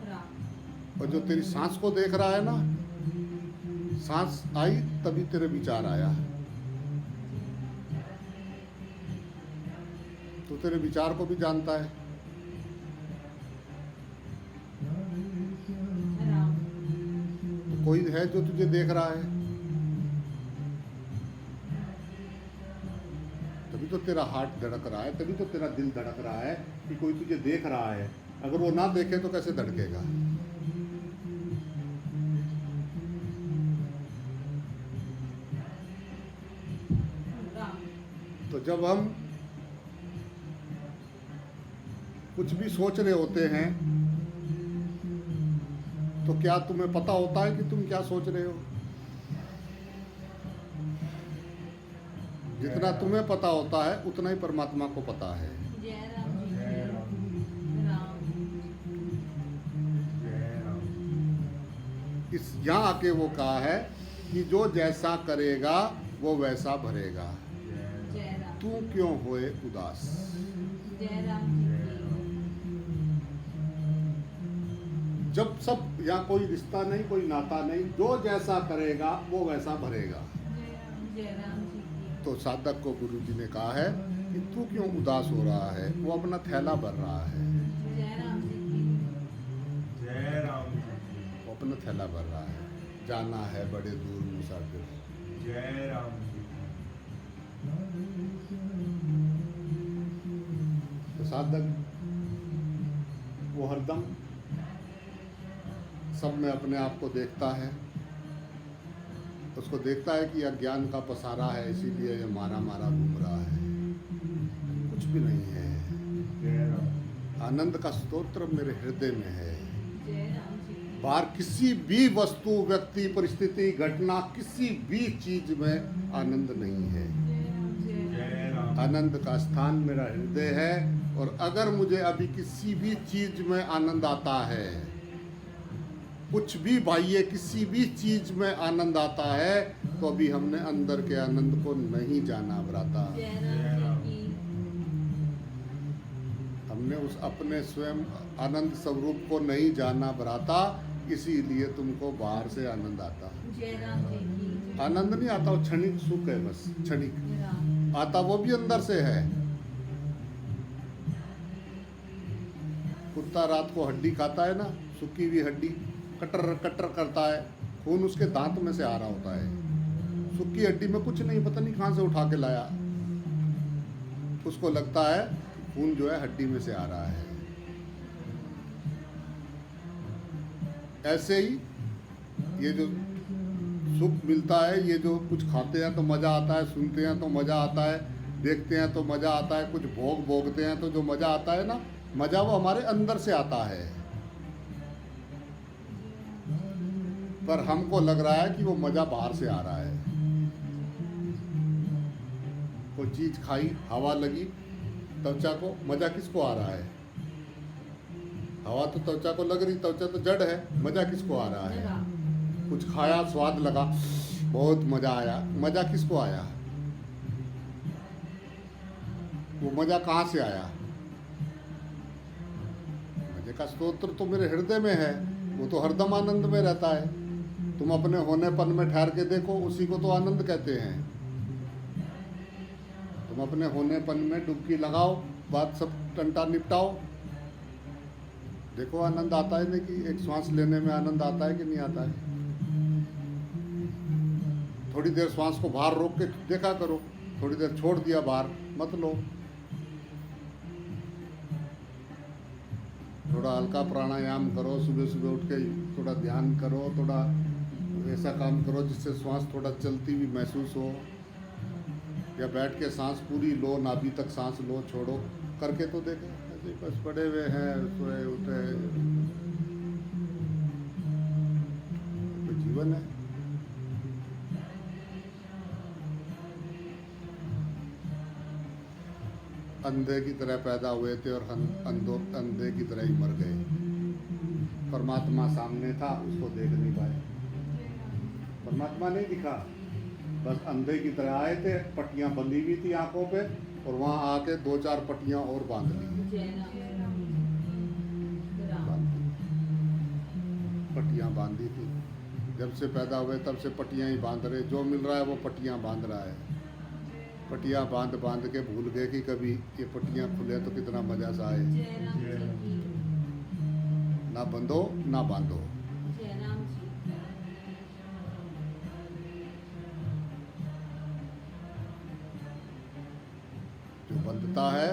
राम। और जो तेरी सांस को देख रहा है ना, सांस आई तभी तेरे विचार आया, तो तेरे विचार को भी जानता है। राम। तो कोई है जो तुझे देख रहा है, तभी तो तेरा हार्ट धड़क रहा है, तभी तो तेरा दिल धड़क रहा है कि कोई तुझे देख रहा है। अगर वो ना देखे तो कैसे धड़केगा। राम। तो जब हम कुछ भी सोच रहे होते हैं तो क्या तुम्हें पता होता है कि तुम क्या सोच रहे हो? जितना तुम्हें पता होता है उतना ही परमात्मा को पता है। जय राम जी जय की। राम। राम। जय राम। इस यहाँ आके वो कहा है कि जो जैसा करेगा वो वैसा भरेगा, जय राम। तू क्यों होए उदास। जय राम जी की। जब सब यहाँ कोई रिश्ता नहीं, कोई नाता नहीं, जो जैसा करेगा वो वैसा भरेगा। जय राम जी की। तो साधक को गुरु जी ने कहा है कि तू क्यों उदास हो रहा है, वो अपना थैला भर रहा है, जय राम जी की। जय राम जी की। वो अपना थैला भर रहा है, जाना है बड़े दूर मुसाफिर। जय राम जी की। तो साधक वो हरदम सब में अपने आप को देखता है, उसको देखता है कि अज्ञान का पसारा है, इसीलिए ये मारा मारा घूम रहा है, कुछ भी नहीं है। जय राम। आनंद का स्तोत्र मेरे हृदय में है। जय राम जी की। बाहर किसी भी वस्तु, व्यक्ति, परिस्थिति, घटना, किसी भी चीज में आनंद नहीं है। जय राम। आनंद का स्थान मेरा हृदय है। और अगर मुझे अभी किसी भी चीज में आनंद आता है, कुछ भी बाह्य किसी भी चीज में आनंद आता है, तो अभी हमने अंदर के आनंद को नहीं जाना भ्राता। जय राम जी की। हमने उस अपने स्वयं आनंद स्वरूप को नहीं जाना भ्राता, इसीलिए तुमको बाहर से आनंद आता। जय राम जी की। आनंद नहीं आता, वो क्षणिक सुख है, बस क्षणिक राम। आता, वो भी अंदर से है। कुत्ता रात को हड्डी खाता है ना, सूखी हुई हड्डी, कटर कटर करता है, खून उसके दांत में से आ रहा होता है। सूखी हड्डी में कुछ नहीं, पता नहीं कहाँ से उठा के लाया, उसको लगता है खून जो है हड्डी में से आ रहा है। ऐसे ही ये जो सुख मिलता है, ये जो कुछ खाते हैं तो मज़ा आता है, सुनते हैं तो मज़ा आता है, देखते हैं तो मज़ा आता है, कुछ भोग भोगते हैं तो जो मज़ा आता है ना, मज़ा वो हमारे अंदर से आता है। पर हमको लग रहा है कि वो मज़ा बाहर से आ रहा है। कोई चीज़ खाई, हवा लगी त्वचा को, मज़ा किसको आ रहा है? हवा तो त्वचा को लग रही, त्वचा तो जड़ है, मज़ा किसको आ रहा है? कुछ खाया, स्वाद लगा, बहुत मज़ा आया, मज़ा किसको आया? वो मज़ा कहाँ से आया? मज़े का स्रोत तो मेरे हृदय में है, वो तो हरदम आनंद में रहता है। तुम अपने होनेपन में ठहर के देखो, उसी को तो आनंद कहते हैं। तुम अपने होनेपन में डुबकी लगाओ, बात सब टंटा निपटाओ, देखो आनंद आता है नहीं कि एक श्वास लेने में आनंद आता है कि नहीं आता है। थोड़ी देर श्वास को बाहर रोक के देखा करो, थोड़ी देर छोड़ दिया बाहर, मत लो। थोड़ा हल्का प्राणायाम करो, सुबह सुबह उठ के थोड़ा ध्यान करो, थोड़ा ऐसा काम करो जिससे श्वास थोड़ा चलती हुई महसूस हो, या बैठ के सांस पूरी लो, नाभि तक सांस लो, छोड़ो, करके तो देखो। ऐसे बस पड़े हुए हैं, सोए उठे, तो जीवन है। अंधे की तरह पैदा हुए थे और अंधे की तरह ही मर गए। परमात्मा सामने था, उसको देख नहीं पाए, परमात्मा नहीं दिखा, बस अंधे की तरह आए थे, पट्टियां बंधी हुई थी आंखों पे, और वहां आके 2-4 पट्टियां और बांध ली। पट्टियां बांधी थी, जब से पैदा हुए तब से पट्टियां ही बांध रहे, जो मिल रहा है वो पट्टियां बांध रहा है। पट्टियां बांध बांध के भूल गए कि कभी ये पट्टियां खुले तो कितना मजा सा आए। ना बंधो ना बांधो। जो बंधता है,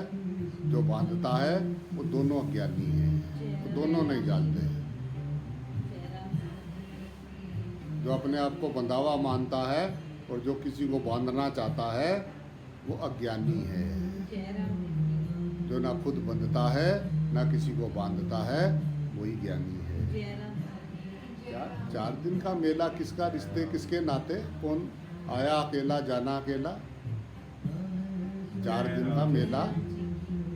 जो बांधता है, वो दोनों अज्ञानी हैं, वो दोनों नहीं जानते। जो अपने आप को बंधावा मानता है और जो किसी को बांधना चाहता है, वो अज्ञानी है। जो ना खुद बंधता है ना किसी को बांधता है, वही ज्ञानी है। 4 दिन का मेला किसका, रिश्ते किसके नाते, कौन आया अकेला जाना अकेला। 4 दिन का मेला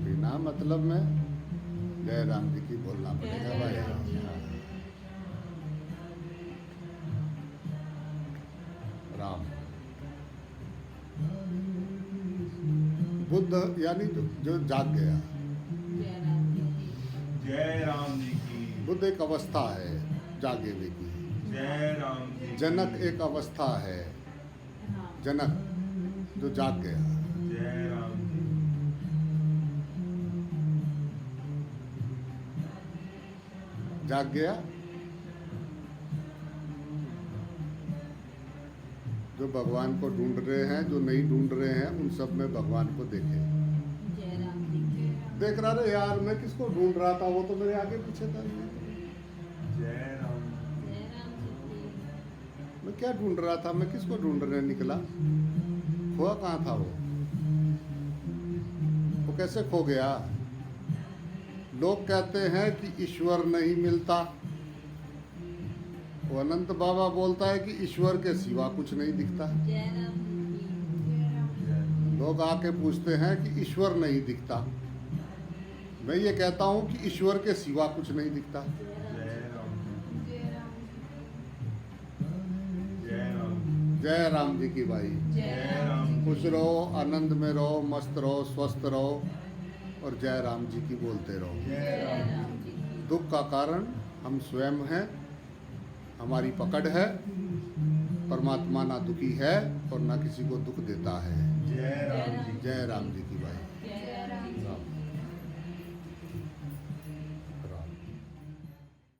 बिना मतलब में जय राम जी की बोलना पड़ेगा भाई। राम बुद्ध यानी जो जाग गया। जय राम जी की। बुद्ध एक अवस्था है जागे हुए की। जय राम जी। जनक एक अवस्था है, जनक जो जाग गया। जय राम जी। जाग गया। जो भगवान को ढूंढ रहे हैं, जो नहीं ढूंढ रहे हैं, उन सब में भगवान को देखे। देख रहा रे यार, मैं किसको ढूंढ रहा था, वो तो मेरे आगे पीछे था। जय राम। मैं क्या ढूंढ रहा था, मैं किसको ढूंढने निकला, खोआ कहाँ था वो कैसे खो गया। लोग कहते हैं कि ईश्वर नहीं मिलता, वो अनंत बाबा बोलता है कि ईश्वर के सिवा कुछ नहीं दिखता। लोग आके पूछते हैं कि ईश्वर नहीं दिखता, मैं ये कहता हूँ कि ईश्वर के सिवा कुछ नहीं दिखता। जय राम। जय राम। जय राम जी की भाई। जय राम। खुश रहो, आनंद में रहो, मस्त रहो, स्वस्थ रहो, और जय राम जी की बोलते रहो। जय राम। दुख का कारण हम स्वयं हैं, हमारी पकड़ है। परमात्मा ना दुखी है और ना किसी को दुख देता है। जय राम जी। जय राम जी की भाई।